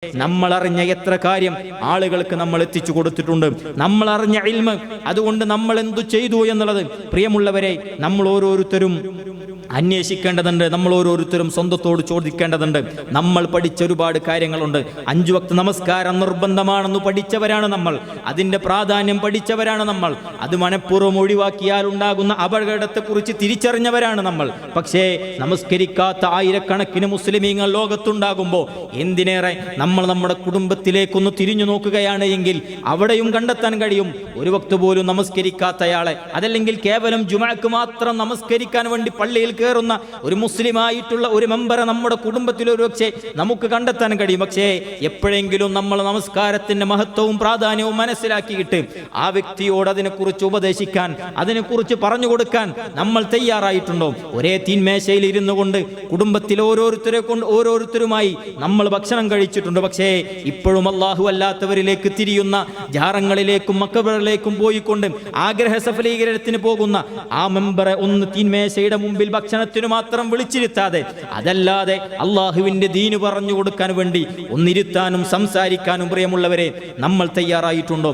നമ്മൾ അറിഞ്ഞ എത്ര കാര്യം ആളുകൾക്ക് നമ്മൾ എത്തിച്ചു കൊടുത്തിട്ടുണ്ട്, നമ്മൾ അറിഞ്ഞ ഇൽമ്. അതുകൊണ്ട് നമ്മൾ എന്തു ചെയ്തു എന്നുള്ളത് പ്രിയമുള്ളവരെ നമ്മൾ ഓരോരുത്തരും അന്വേഷിക്കേണ്ടതുണ്ട്. നമ്മൾ ഓരോരുത്തരും സ്വന്തത്തോട് ചോദിക്കേണ്ടതുണ്ട്. നമ്മൾ പഠിച്ച ഒരുപാട് കാര്യങ്ങളുണ്ട്. 5 വക്ത് നമസ്കാരം നിർബന്ധമാണെന്ന് പഠിച്ചവരാണ് നമ്മൾ. അതിൻ്റെ പ്രാധാന്യം പഠിച്ചവരാണ് നമ്മൾ. അത് മനഃപൂർവ്വം ഒഴിവാക്കിയാൽ ഉണ്ടാകുന്ന അപകടത്തെക്കുറിച്ച് തിരിച്ചറിഞ്ഞവരാണ് നമ്മൾ. പക്ഷേ നമസ്കരിക്കാത്ത ആയിരക്കണക്കിന് മുസ്ലിമീങ്ങൾ ലോകത്തുണ്ടാകുമ്പോൾ എന്തിനേറെ നമ്മൾ നമ്മുടെ കുടുംബത്തിലേക്കൊന്ന് തിരിഞ്ഞു നോക്കുകയാണ് എങ്കിൽ അവിടെയും കണ്ടെത്താൻ കഴിയും ഒരു വക്ത് പോലും നമസ്കരിക്കാത്തയാളെ, അതല്ലെങ്കിൽ കേവലം ജുമഅക്ക് മാത്രം നമസ്കരിക്കാൻ വേണ്ടി പള്ളിയിൽ കയറുന്ന ഒരു മുസ്ലിമായിട്ടുള്ള ഒരു മെമ്പറെ നമ്മുടെ കുടുംബത്തിൽ ഒരുപക്ഷെ നമുക്ക് കണ്ടെത്താൻ കഴിയും. പക്ഷേ എപ്പോഴെങ്കിലും നമ്മൾ നമസ്കാരത്തിന്റെ മഹത്വവും പ്രാധാന്യവും മനസ്സിലാക്കിയിട്ട് ആ വ്യക്തിയോട് അതിനെക്കുറിച്ച് ഉപദേശിക്കാൻ, അതിനെക്കുറിച്ച് പറഞ്ഞു കൊടുക്കാൻ നമ്മൾ തയ്യാറായിട്ടുണ്ടോ? ഒരേ തീന്മേശയിൽ ഇരുന്നു കൊണ്ട് കുടുംബത്തിൽ ഓരോരുത്തരുമായി നമ്മൾ ഭക്ഷണം കഴിച്ചിട്ടുണ്ട്. പക്ഷേ ഇപ്പോഴും അല്ലാഹു അല്ലാത്തവരിലേക്ക് തിരിയുന്ന ജാറങ്ങളിലേക്കും മക്കബറിലേക്കും പോയിക്കൊണ്ട് ആഗ്രഹ സഫലീകരണത്തിന് പോകുന്ന ആ മെമ്പറെ ഒന്ന് തീന്മേശയുടെ മുമ്പിൽ ഭക്ഷണത്തിനു മാത്രം വിളിച്ചിരുത്താതെ, അതല്ലാതെ അള്ളാഹുവിന്റെ ദീന് പറഞ്ഞു കൊടുക്കാൻ വേണ്ടി ഒന്നിരുത്താനും സംസാരിക്കാനും പ്രിയമുള്ളവരെ നമ്മൾ തയ്യാറായിട്ടുണ്ടോ?